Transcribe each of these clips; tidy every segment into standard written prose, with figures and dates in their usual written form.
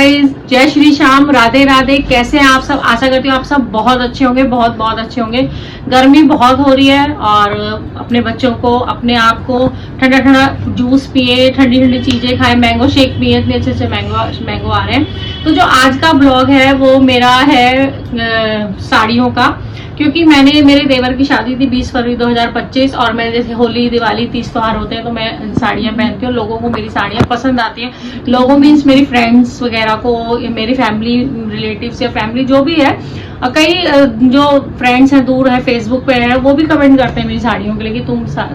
जय श्री श्याम, राधे राधे। कैसे हैं आप सब? आशा करती हूँ आप सब बहुत अच्छे होंगे, बहुत बहुत अच्छे होंगे। गर्मी बहुत हो रही है और अपने बच्चों को, अपने आप को ठंडा ठंडा जूस पिए, ठंडी ठंडी चीजें खाए, मैंगो शेक पिए। इतने अच्छे अच्छे मैंगो आ रहे हैं। तो जो आज का ब्लॉग है वो मेरा है साड़ियों का, क्योंकि मैंने, मेरे देवर की शादी थी 20 फरवरी 2025 और मैं जैसे होली, दिवाली, तीज त्योहार होते हैं तो मैं साड़ियाँ पहनती हूँ। लोगों को मेरी साड़ियाँ पसंद आती हैं। लोगों मीन्स मेरी फ्रेंड्स वगैरह को, मेरी फैमिली, रिलेटिव्स या फैमिली जो भी है, कई जो फ्रेंड्स हैं दूर है, फेसबुक पे है, वो भी कमेंट करते हैं मेरी साड़ियों के लिए कि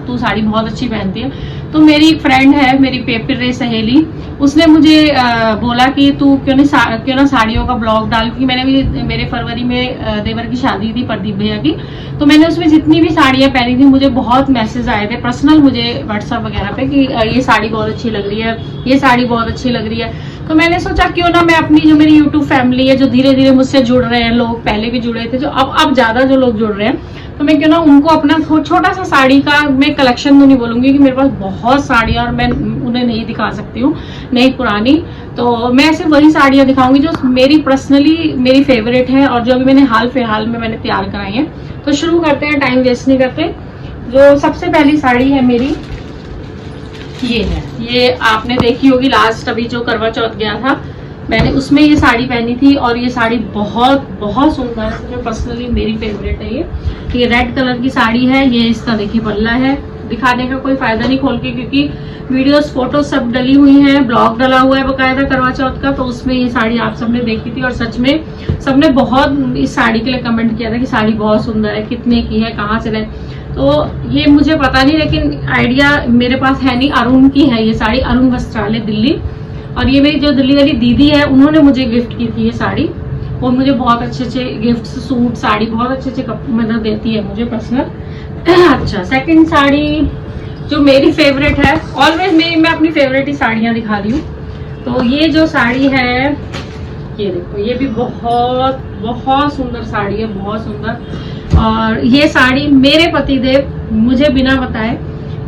तू साड़ी बहुत अच्छी पहनती है। तो मेरी एक फ्रेंड है, मेरी पेपर रे सहेली, उसने मुझे बोला कि तू क्यों ना साड़ियों का ब्लॉग डाल, क्योंकि मैंने भी मेरे फरवरी में देवर की शादी थी प्रदीप भैया की, तो मैंने उसमें जितनी भी साड़ियाँ पहनी थी मुझे बहुत मैसेज आए थे पर्सनल, मुझे व्हाट्सएप वगैरह पे कि ये साड़ी बहुत अच्छी लग रही है, ये साड़ी बहुत अच्छी लग रही है। तो मैंने सोचा क्यों ना मैं अपनी, जो मेरी यूट्यूब फैमिली है, जो धीरे धीरे मुझसे जुड़ रहे हैं लोग, पहले भी जुड़े थे, जो अब ज्यादा जो लोग जुड़ रहे हैं, तो मैं क्यों ना उनको अपना छोटा सा साड़ी का, मैं कलेक्शन तो नहीं बोलूंगी कि मेरे पास बहुत साड़ियां और मैं उन्हें नहीं दिखा सकती हूँ, नई पुरानी, तो मैं सिर्फ वही साड़ियां दिखाऊंगी जो मेरी पर्सनली मेरी फेवरेट है और जो अभी मैंने हाल फिलहाल में मैंने तैयार कराई है। तो शुरू करते हैं, टाइम वेस्ट नहीं करते। जो सबसे पहली साड़ी है मेरी, ये है। ये आपने देखी होगी लास्ट, अभी जो करवा चौथ गया था मैंने उसमें ये साड़ी पहनी थी और ये साड़ी बहुत बहुत सुंदर है, मुझे पर्सनली मेरी फेवरेट है। ये रेड कलर की साड़ी है। ये इसका देखिए पल्ला है, दिखाने का कोई फायदा नहीं खोल के, क्योंकि वीडियोस फोटो सब डली हुई हैं, ब्लॉग डला हुआ है बकायदा करवा चौथ का, तो उसमें ये साड़ी आप सबने देखी थी और सच में सबने बहुत इस साड़ी के लिए कमेंट किया था कि साड़ी बहुत सुंदर है, कितने की है, कहाँ से ले। तो ये मुझे पता नहीं, लेकिन आइडिया मेरे पास है नहीं। अरुण की है ये साड़ी, अरुण वस्त्रालय दिल्ली, और ये मेरी जो दिल्ली वाली दीदी है उन्होंने मुझे गिफ्ट की थी ये साड़ी। वो मुझे बहुत अच्छे अच्छे गिफ्ट, सूट, साड़ी बहुत अच्छे अच्छे मतलब देती है मुझे पर्सनल। अच्छा, सेकंड साड़ी जो मेरी फेवरेट है, ऑलवेज मैं अपनी फेवरेट ही साड़ियाँ दिखा रही हूँ। तो ये जो साड़ी है, ये देखो, ये भी बहुत बहुत सुंदर साड़ी है, बहुत सुंदर। और ये साड़ी मेरे पतिदेव मुझे बिना बताए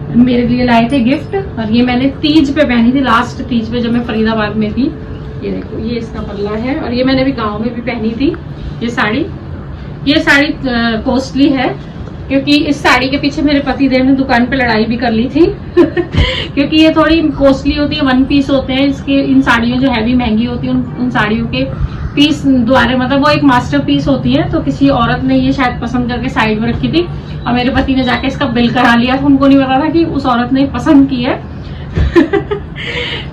मेरे लिए लाए थे गिफ्ट, और ये मैंने तीज पे पहनी थी, लास्ट तीज पे जब मैं फरीदाबाद में थी। ये देखो, ये इसका पल्ला है और ये मैंने भी गांव में भी पहनी थी ये साड़ी। ये साड़ी कॉस्टली है, क्योंकि इस साड़ी के पीछे मेरे पतिदेव ने दुकान पे लड़ाई भी कर ली थी क्योंकि ये थोड़ी कॉस्टली होती है, 1 पीस होते हैं इसके। इन साड़ियों जो हैवी महंगी होती है, उन साड़ियों के पीस द्वारा, मतलब वो एक मास्टर पीस होती है, तो किसी औरत ने ये शायद पसंद करके साइड में रखी थी और मेरे पति ने जाके इसका बिल करा लिया था। उनको नहीं पता था कि उस औरत ने पसंद की है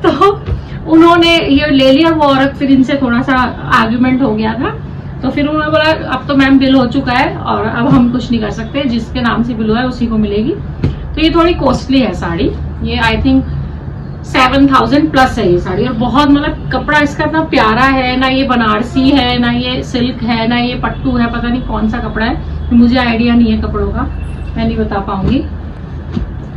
तो उन्होंने ये ले लिया। वो औरत, फिर इनसे थोड़ा सा आर्ग्यूमेंट हो गया था, तो फिर उन्होंने बोला अब तो मैम बिल हो चुका है और अब हम कुछ नहीं कर सकते, जिसके नाम से बिल हुआ है उसी को मिलेगी। तो ये थोड़ी कॉस्टली है साड़ी, ये आई थिंक 7000 प्लस है ये साड़ी, और बहुत, मतलब कपड़ा इसका इतना प्यारा है ना, ये बनारसी है ना, ये सिल्क है ना, ये पट्टू है, पता नहीं कौन सा कपड़ा है, मुझे आइडिया नहीं है कपड़ों का, मैं नहीं बता पाऊंगी।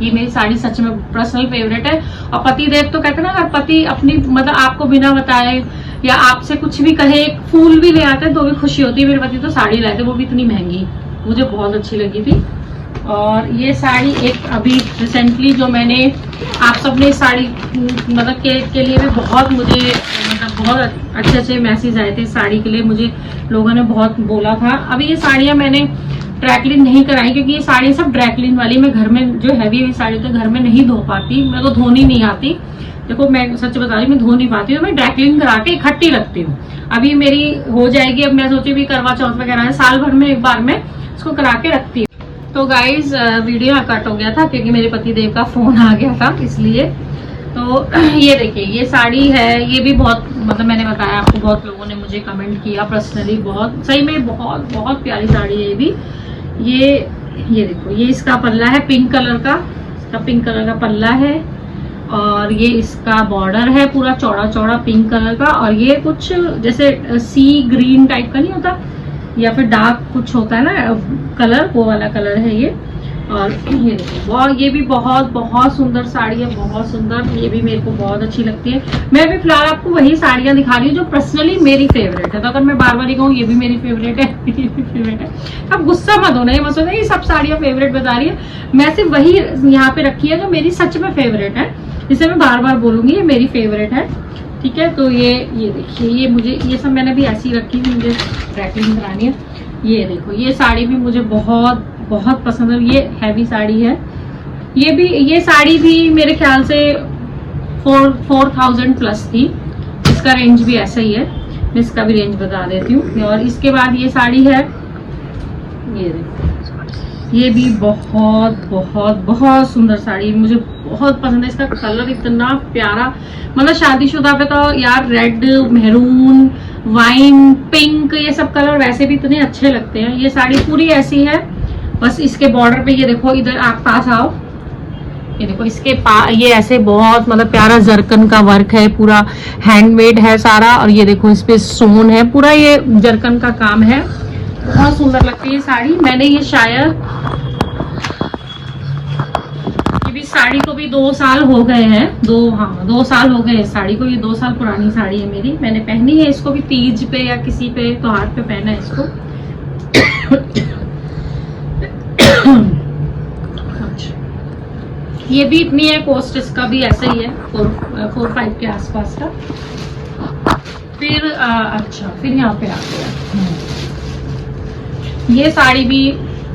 ये मेरी साड़ी सच में पर्सनल फेवरेट है। और पति देव तो कहते हैं ना, अगर पति अपनी, मतलब आपको बिना बताए या आपसे कुछ भी कहे, एक फूल भी ले आते हैं तो भी खुशी होती है। मेरे पति तो साड़ी लाए थे, वो भी इतनी महंगी, मुझे बहुत अच्छी लगी थी। और ये साड़ी एक अभी रिसेंटली जो मैंने, आप सबने साड़ी मतलब के लिए भी बहुत मुझे, मतलब बहुत अच्छे अच्छे मैसेज आए थे इस साड़ी के लिए, मुझे लोगों ने बहुत बोला था। अभी ये साड़ियाँ मैंने ड्रैकलिन नहीं कराई, क्योंकि ये साड़ी सब ड्रैकलिन वाली, मैं घर में जो हैवी हुई साड़ी तो घर में नहीं धो पाती, मेरे को धोनी नहीं आती। देखो मैं सच बता रही हूँ, मैं धो नहीं पाती, तो मैं ड्रैकलिन करा के इकट्ठी रखती हूँ। अभी मेरी हो जाएगी, अब मैं सोची भी करवा चौथ वगैरह है, साल भर में एक बार मैं इसको करा के रखती हूँ। तो गाइज वीडियो कट हो गया था क्योंकि मेरे पति देव का फोन आ गया था, इसलिए। तो ये देखिए, ये साड़ी है, ये भी बहुत, मतलब मैंने बताया आपको, बहुत लोगों ने मुझे कमेंट किया पर्सनली, बहुत सही में बहुत बहुत प्यारी साड़ी है ये भी। ये देखो, ये इसका पल्ला है पिंक कलर का, इसका पिंक कलर का पल्ला है, और ये इसका बॉर्डर है पूरा चौड़ा चौड़ा पिंक कलर का, और ये कुछ जैसे सी ग्रीन टाइप का नहीं होता, या फिर डार्क कुछ होता है ना कलर, वो वाला कलर है ये। और ये देखो, और ये भी बहुत बहुत सुंदर साड़ी है, बहुत सुंदर, ये भी मेरे को बहुत अच्छी लगती है। मैं भी फिलहाल आपको वही साड़ियां दिखा रही हूँ जो पर्सनली मेरी फेवरेट है, तो अगर मैं बार बार ही कहूँ ये भी मेरी फेवरेट है ये भी फेवरेट है, अब गुस्सा मत होना, ये मत सोचना ये सब साड़ियां फेवरेट बता रही है। मैं सिर्फ वही यहाँ पे रखी है जो मेरी सच में फेवरेट है, जिसे मैं बार बार बोलूंगी ये मेरी फेवरेट है। ठीक है। तो ये देखिए, ये मुझे ये सब मैंने भी ऐसी रखी थी, मुझे ड्राइक्लीन करानी है। ये देखो, ये साड़ी भी मुझे बहुत बहुत पसंद है। ये हैवी साड़ी है। ये साड़ी भी मेरे ख्याल से 4000 प्लस थी। इसका रेंज भी ऐसा ही है। मैं इसका भी रेंज बता देती हूँ। और इसके बाद ये साड़ी है, ये देखो, ये भी बहुत बहुत बहुत सुंदर साड़ी, मुझे बहुत पसंद है। इसका कलर इतना प्यारा, मतलब शादीशुदा पे तो यार रेड, मेहरून, वाइन, पिंक, ये सब कलर वैसे भी इतने अच्छे लगते हैं। ये साड़ी पूरी ऐसी है, बस इसके बॉर्डर पे ये देखो, इधर आप पास आओ, ये देखो इसके ये ऐसे बहुत मतलब प्यारा जरकन का वर्क है, पूरा हैंडमेड है सारा। और ये देखो इस पे स्टोन है, पूरा ये जरकन का काम है। बहुत सुंदर लगती है ये साड़ी। मैंने ये शायद, ये भी साड़ी को भी 2 साल हो गए हैं, 2 साल हो गए साड़ी को। ये 2 साल पुरानी साड़ी है मेरी, मैंने पहनी है इसको भी तीज पे या किसी पे त्योहार पे पहना है इसको। ये भी इतनी है, कॉस्ट इसका भी ऐसा ही है, 4-5 के आसपास का। फिर अच्छा, फिर यहाँ पे आ गया, ये साड़ी भी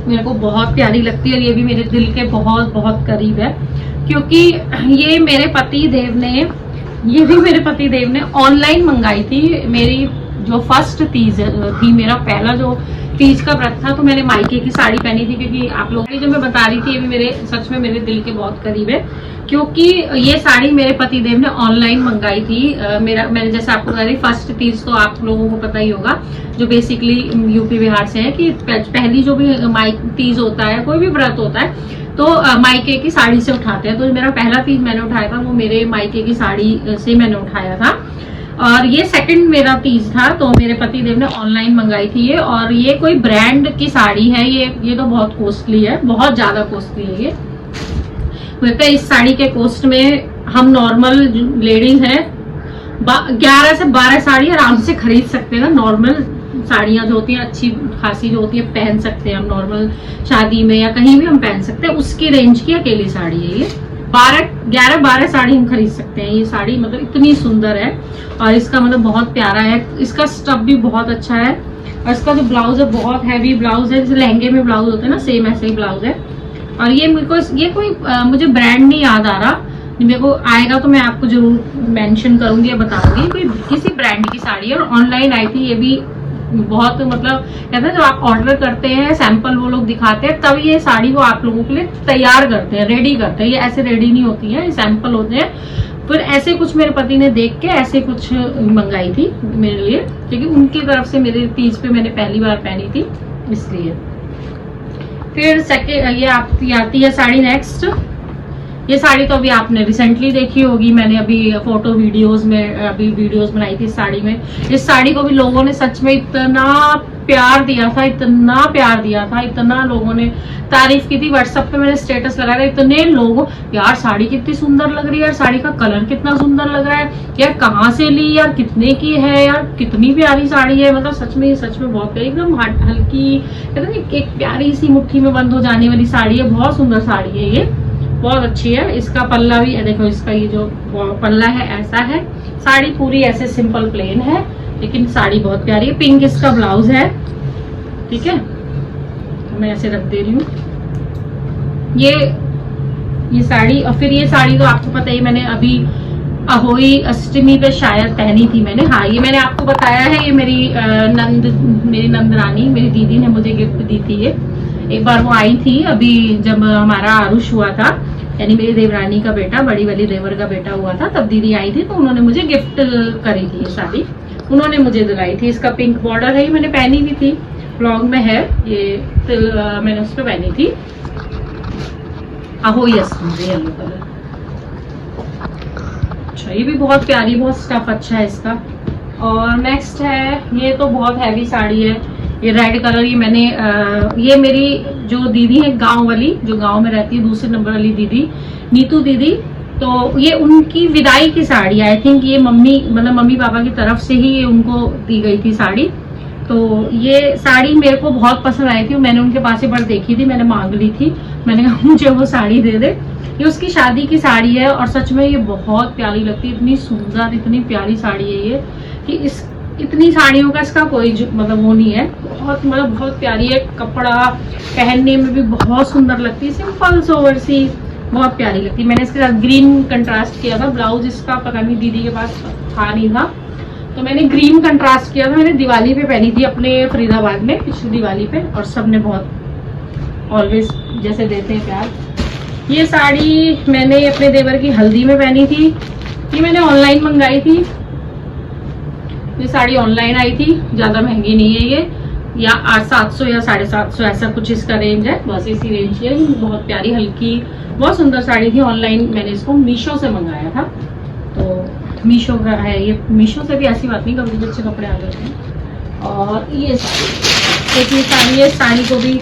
मेरे को बहुत प्यारी लगती है और ये भी मेरे दिल के बहुत बहुत करीब है, क्योंकि ये मेरे पति देव ने ऑनलाइन मंगाई थी। मेरी जो फर्स्ट तीज थी, मेरा पहला जो तीज का व्रत था, तो मैंने मायके की साड़ी पहनी थी। क्योंकि आप लोगों जो मैं बता रही थी, ये भी सच में मेरे दिल के बहुत करीब है, क्योंकि ये साड़ी मेरे पति देव ने ऑनलाइन मंगाई थी। मैंने जैसे आपको बता रही, फर्स्ट तीज तो आप लोगों को पता ही होगा, जो बेसिकली यूपी बिहार से है, कि पहली जो भी तीज होता है, कोई भी व्रत होता है, तो मायके की साड़ी से उठाते हैं। तो मेरा पहला तीज मैंने उठाया था, वो मेरे मायके की साड़ी से मैंने उठाया था। और ये सेकंड मेरा तीज था, तो मेरे पति देव ने ऑनलाइन मंगाई थी ये। और ये कोई ब्रांड की साड़ी है, ये तो बहुत कॉस्टली है, बहुत ज्यादा कॉस्टली है ये। तो इस साड़ी के कॉस्ट में हम नॉर्मल लेडीज हैं 11 से 12 साड़ी आराम से खरीद सकते हैं। नॉर्मल साड़ियां जो होती हैं, अच्छी खासी जो होती है, पहन सकते हैं हम नॉर्मल शादी में या कहीं भी हम पहन सकते हैं, उसकी रेंज की अकेली साड़ी है ये। 11-12 साड़ी हम खरीद सकते हैं। ये साड़ी मतलब इतनी सुंदर है और इसका मतलब बहुत प्यारा है। इसका स्टफ भी बहुत अच्छा है और इसका जो ब्लाउज है बहुत हैवी ब्लाउज है, जैसे लहंगे में ब्लाउज होते हैं ना, सेम ऐसे ही ब्लाउज है। और ये कोई मुझे ब्रांड नहीं याद आ रहा, मेरे को आएगा तो मैं आपको जरूर मेंशन करूंगी या बताऊंगी। कोई किसी ब्रांड की साड़ी है और ऑनलाइन आई थी। ये भी बहुत मतलब कहते हैं, जब आप ऑर्डर करते हैं, सैंपल वो लोग दिखाते हैं, तब ये साड़ी को आप लोगों के लिए तैयार करते हैं, रेडी करते हैं। ये ऐसे रेडी नहीं होती है, ये सैंपल होते हैं। फिर ऐसे कुछ मेरे पति ने देख के ऐसे कुछ मंगाई थी मेरे लिए, क्योंकि उनकी तरफ से मेरे तीज पे मैंने पहली बार पहनी थी, इसलिए। फिर सेकेंड ये आती है साड़ी नेक्स्ट। ये साड़ी तो अभी आपने रिसेंटली देखी होगी, मैंने अभी वीडियोस बनाई थी इस साड़ी में। इस साड़ी को भी लोगों ने सच में इतना प्यार दिया था, इतना लोगों ने तारीफ की थी। व्हाट्सएप पे मैंने स्टेटस लगाया था, इतने लोग, यार साड़ी कितनी सुंदर लग रही है, यार साड़ी का कलर कितना सुंदर लग रहा है, यार कहाँ से ली, यार कितने की है, यार कितनी प्यारी साड़ी है। मतलब सच में बहुत प्यारी, एकदम हल्की, कहते हैं एक प्यारी सी मुट्ठी में बंद हो जाने वाली साड़ी है। बहुत सुंदर साड़ी है ये, बहुत अच्छी है। इसका पल्ला भी देखो, इसका ये जो पल्ला है ऐसा है। साड़ी पूरी ऐसे सिंपल प्लेन है, लेकिन साड़ी बहुत प्यारी है। पिंक इसका ब्लाउज है, ठीक है, मैं ऐसे रख दे रही हूँ ये साड़ी। और फिर ये साड़ी तो आपको पता ही, मैंने अभी अहोई अष्टमी पे शायद पहनी थी मैंने। हाँ, ये मैंने आपको बताया है, ये मेरी नंदरानी, मेरी दीदी ने मुझे गिफ्ट दी थी। ये एक बार वो आई थी अभी जब हमारा आरुष हुआ था, यानी मेरी देवरानी का बेटा, बड़ी वाली देवर का बेटा हुआ था, तब दीदी आई थी, तो उन्होंने मुझे गिफ्ट करी थी ये साड़ी, उन्होंने मुझे दिलाई थी। इसका पिंक बॉर्डर है, ये मैंने पहनी भी थी, ब्लॉग में है ये, मैंने उस पर पहनी थी। Ahoi Ashtami, yellow colour. अच्छा, ये भी बहुत प्यारी, बहुत स्टफ अच्छा है इसका। और नेक्स्ट है, ये तो बहुत हैवी साड़ी है, ये रेड कलर। ये मैंने ये मेरी जो दीदी है गांव वाली, जो गांव में रहती है, दूसरे नंबर वाली दीदी, नीतू दीदी, तो ये उनकी विदाई की साड़ी, आई थिंक ये मम्मी पापा की तरफ से ही ये उनको दी गई थी साड़ी। तो ये साड़ी मेरे को बहुत पसंद आई थी, मैंने उनके पास ही पर देखी थी, मैंने मांग ली थी, मैंने कहा मुझे वो साड़ी दे दे। ये उसकी शादी की साड़ी है और सच में ये बहुत प्यारी लगती है, इतनी सुंदर इतनी प्यारी साड़ी है ये कि इस इतनी साड़ियों का इसका कोई मतलब वो नहीं है, बहुत मतलब बहुत प्यारी है, कपड़ा पहनने में भी बहुत सुंदर लगती है, सिंपल सोवर सी बहुत प्यारी लगती है। मैंने इसके साथ ग्रीन कंट्रास्ट किया था, ब्लाउज इसका पता नहीं दीदी के पास था नहीं था, तो मैंने ग्रीन कंट्रास्ट किया था। मैंने दिवाली पे पहनी थी अपने फरीदाबाद में पिछली दिवाली पे, और सबने बहुत ऑलवेज जैसे देते हैं प्यार। ये साड़ी मैंने अपने देवर की हल्दी में पहनी थी, ये मैंने ऑनलाइन मंगाई थी, ये साड़ी ऑनलाइन आई थी, ज्यादा महंगी नहीं है ये, या 700 या 750 ऐसा कुछ इसका रेंज है, बस इसी रेंज की है। बहुत प्यारी हल्की बहुत सुंदर साड़ी थी, ऑनलाइन मैंने इसको मीशो से मंगाया था, तो मीशो का है ये, मीशो से भी ऐसी बात नहीं, कभी अच्छे कपड़े आ जाते हैं। और ये साड़ी एक ये साड़ी है, साड़ी को भी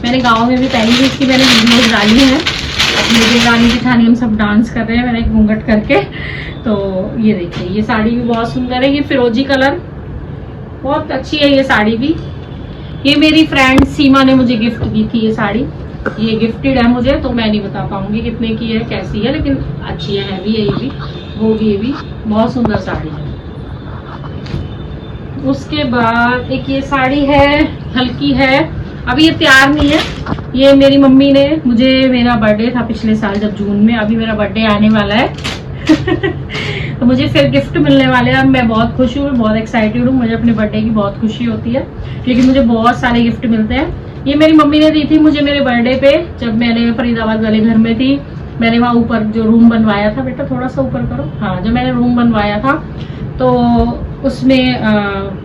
मैंने गाँव में भी पहनी थी, इसकी मैंने वीडियोज डाली है, अपनी देवरानी जेठानी हम सब डांस कर रहे हैं, मैंने एक घूंघट करके। तो ये देखिए ये साड़ी भी बहुत सुंदर है, ये फिरोजी कलर बहुत अच्छी है ये साड़ी भी। ये मेरी फ्रेंड सीमा ने मुझे गिफ्ट की थी ये साड़ी, ये गिफ्टेड है मुझे, तो मैं नहीं बता पाऊंगी कितने की है कैसी है, लेकिन अच्छी है, हैवी है ये भी, वो भी ये भी बहुत सुंदर साड़ी है। उसके बाद एक ये साड़ी है, हल्की है, अभी ये तैयार नहीं है, ये मेरी मम्मी ने मुझे, मेरा बर्थडे था पिछले साल जब जून में, अभी मेरा बर्थडे आने वाला है तो मुझे फिर गिफ्ट मिलने वाले हैं, मैं बहुत खुश हूँ, बहुत एक्साइटेड हूँ, मुझे अपने बर्थडे की बहुत खुशी होती है क्योंकि मुझे बहुत सारे गिफ्ट मिलते हैं। ये मेरी मम्मी ने दी थी मुझे मेरे बर्थडे पे, जब मैंने फरीदाबाद वाले घर में थी, मैंने वहाँ ऊपर जो रूम बनवाया था, बेटा थोड़ा सा ऊपर करो, हाँ, जब मैंने रूम बनवाया था तो उसमें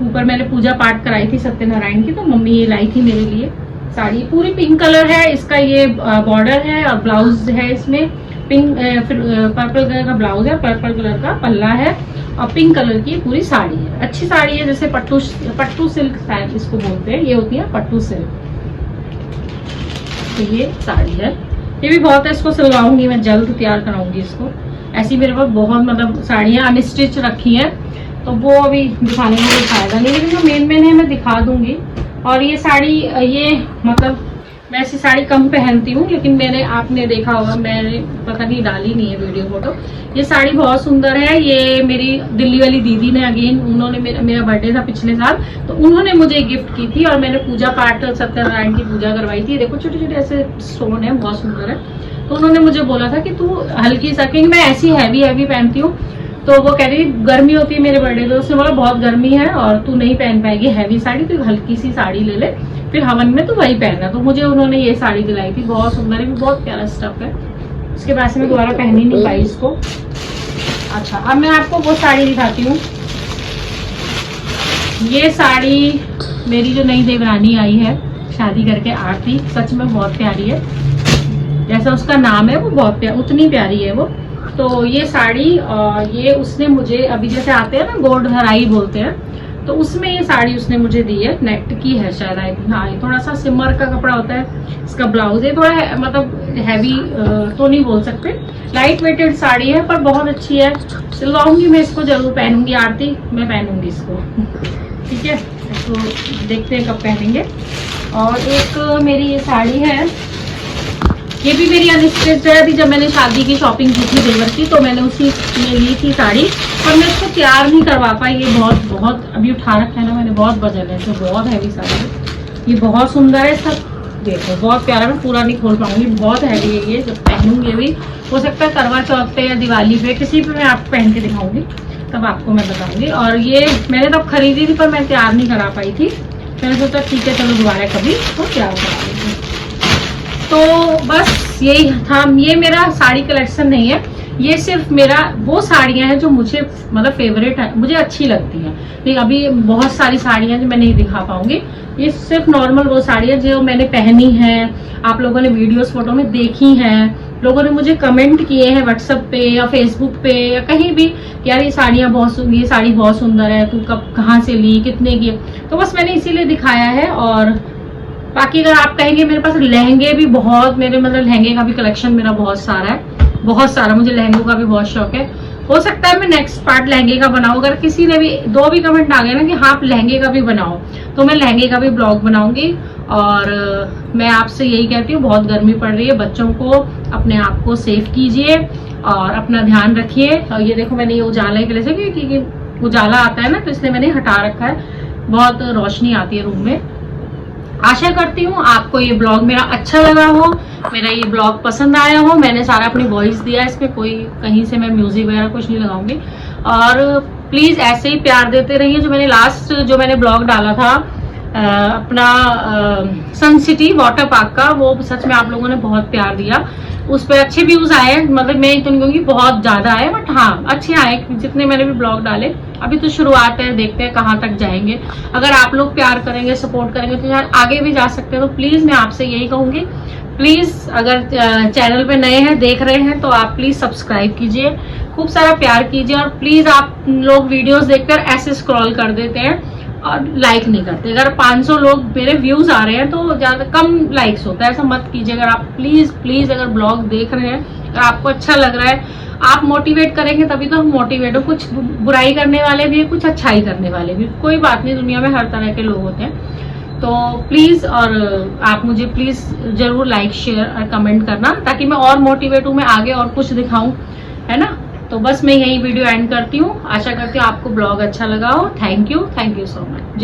ऊपर मैंने पूजा पाठ कराई थी सत्यनारायण की, तो मम्मी ये लाई थी मेरे लिए साड़ी, पूरी पिंक कलर है इसका, ये बॉर्डर है और ब्लाउज है इसमें पिंक, पर्पल कलर का ब्लाउज है, पर्पल कलर का पल्ला है और पिंक कलर की पूरी साड़ी है। अच्छी साड़ी है, जैसे पट्टू सिल्क शायद इसको बोलते हैं, ये होती है पट्टू सिल्क। तो ये साड़ी है, ये भी बहुत है, इसको सिलवाऊंगी मैं, जल्द तैयार कराऊंगी इसको। ऐसी मेरे पास बहुत मतलब साड़ियाँ अनस्टिच रखी हैं, तो वो अभी दिखाने में कोई फायदा नहीं, लेकिन जो मेन है मैं दिखा दूंगी। और ये साड़ी, ये मतलब मैं ऐसी साड़ी कम पहनती हूँ, लेकिन मैंने, आपने देखा होगा, मैंने पता नहीं डाली नहीं है वीडियो फोटो, ये साड़ी बहुत सुंदर है। ये मेरी दिल्ली वाली दीदी ने, अगेन उन्होंने, मेरा बर्थडे था पिछले साल, तो उन्होंने मुझे गिफ्ट की थी और मैंने पूजा पाठ सत्यनारायण की पूजा करवाई थी। देखो छोटे छोटे ऐसे स्टोन है, बहुत सुंदर है। तो उन्होंने मुझे बोला था कि तू हल्की सा, क्योंकि मैं ऐसी हैवी पहनती हूँ, तो वो कह रही गर्मी होती है मेरे बर्थडे, तो उसने बोला बहुत गर्मी है और तू नहीं पहन पाएगी हैवी साड़ी, तो हल्की सी साड़ी ले ले, फिर हवन में तो वही पहनना। तो मुझे उन्होंने ये साड़ी दिलाई थी, बहुत सुंदर है, बहुत प्यारा स्टफ है। उसके बाद से मैं दोबारा पहनी नहीं पाई इसको। अच्छा, अब मैं आपको वो साड़ी दिखाती हूँ। ये साड़ी मेरी जो नई देवरानी आई है शादी करके, आरती, सच में बहुत प्यारी है, जैसा उसका नाम है वो बहुत उतनी प्यारी है वो। तो ये साड़ी, और ये उसने मुझे, अभी जैसे आते हैं ना गोल्ड हराई बोलते हैं, तो उसमें ये साड़ी उसने मुझे दी है, नेट की है शायद, आई थिंक, हाँ, ये थोड़ा सा सिमर का कपड़ा होता है, इसका ब्लाउज है थोड़ा मतलब हैवी तो नहीं बोल सकते, लाइट वेटेड साड़ी है, पर बहुत अच्छी है, सिलवाऊंगी मैं इसको, जरूर पहनूंगी आरती, मैं पहनूंगी इसको ठीक है, तो देखते हैं कब पहनेंगे। और एक मेरी ये साड़ी है, ये भी मेरी अनस्टिच्ड है, अभी जब मैंने शादी की शॉपिंग की थी देवर की, तो मैंने उसी में ली थी साड़ी, पर मैं इसको तैयार नहीं करवा पाई, ये बहुत अभी उठा रखा है ना मैंने, बहुत वजन है, तो बहुत हैवी साड़ी है, ये बहुत सुंदर है, सब देखो बहुत प्यारा, मैं पूरा नहीं खोल पाऊंगी, बहुत हैवी है ये, जब पहनूंगी अभी, हो सकता है करवा चौथ पे या दिवाली पे किसी पे मैं आपको पहन के दिखाऊंगी, तब आपको मैं बताऊंगी। और ये मैंने तब खरीदी थी, पर मैं तैयार नहीं करा पाई थी, मैंने सोचा ठीक है चलो दोबारा कभी तो तैयार करा लेंगे। तो बस यही था, ये मेरा साड़ी कलेक्शन नहीं है, ये सिर्फ मेरा वो साड़ियाँ हैं जो मुझे मतलब फेवरेट है, मुझे अच्छी लगती हैं, लेकिन अभी बहुत सारी साड़ियाँ जो मैं नहीं दिखा पाऊंगी, ये सिर्फ नॉर्मल वो साड़ियाँ जो मैंने पहनी हैं, आप लोगों ने वीडियोस फोटो में देखी हैं, लोगों ने मुझे कमेंट किए हैं व्हाट्सएप पे या फेसबुक पे या कहीं भी, यार ये साड़ियाँ ये साड़ी बहुत सुंदर है, तू कहाँ से ली, कितने की, तो बस मैंने इसीलिए दिखाया है। और बाकी अगर आप कहेंगे, मेरे पास लहंगे भी बहुत, मेरे मतलब लहंगे का भी कलेक्शन मेरा बहुत सारा है, बहुत सारा, मुझे लहंगों का भी बहुत शौक है, हो सकता है मैं नेक्स्ट पार्ट लहंगे का बनाऊं। अगर किसी ने भी 2 भी कमेंट आ गए ना कि हाँ आप लहंगे का भी बनाओ, तो मैं लहंगे का भी ब्लॉग बनाऊंगी। और मैं आपसे यही कहती हूँ, बहुत गर्मी पड़ रही है, बच्चों को अपने आप को सेफ कीजिए और अपना ध्यान रखिए। और ये देखो मैंने ये उजाला के लिए से क्योंकि उजाला आता है ना, तो इसलिए मैंने हटा रखा है, बहुत रोशनी आती है रूम में। आशा करती हूँ आपको ये ब्लॉग मेरा अच्छा लगा हो, मेरा ये ब्लॉग पसंद आया हो। मैंने सारा अपनी वॉइस दिया, इसमें कोई कहीं से मैं म्यूजिक वगैरह कुछ नहीं लगाऊंगी। और प्लीज ऐसे ही प्यार देते रहिए। जो मैंने लास्ट ब्लॉग डाला था अपना सन सिटी वाटर पार्क का, वो सच में आप लोगों ने बहुत प्यार दिया, उस पर अच्छे व्यूज आए। मतलब मैं तो नहीं कहूँगी बहुत ज्यादा आए, बट हाँ अच्छे आए जितने मैंने भी ब्लॉग डाले। अभी तो शुरुआत है, देखते हैं कहाँ तक जाएंगे। अगर आप लोग प्यार करेंगे, सपोर्ट करेंगे तो यार आगे भी जा सकते हैं। तो प्लीज मैं आपसे यही कहूंगी, प्लीज अगर चैनल पे नए हैं, देख रहे हैं, तो आप प्लीज सब्सक्राइब कीजिए, खूब सारा प्यार कीजिए। और प्लीज आप लोग वीडियोस देखकर ऐसे स्क्रॉल कर देते हैं और लाइक नहीं करते। अगर 500 लोग मेरे व्यूज आ रहे हैं तो ज्यादा कम लाइक्स होता है, ऐसा मत कीजिए। अगर आप प्लीज अगर ब्लॉग देख रहे हैं, अगर आपको अच्छा लग रहा है, आप मोटिवेट करेंगे तभी तो हम मोटिवेट हो। कुछ बुराई करने वाले भी है, कुछ अच्छाई करने वाले भी, कोई बात नहीं, दुनिया में हर तरह के लोग होते हैं। तो प्लीज, और आप मुझे प्लीज जरूर लाइक शेयर और कमेंट करना, ताकि मैं और मोटिवेट हूँ, मैं आगे और कुछ दिखाऊं, है ना। तो बस मैं यही वीडियो एंड करती हूँ। आशा करती हूँ आपको ब्लॉग अच्छा लगा हो। Thank you so much.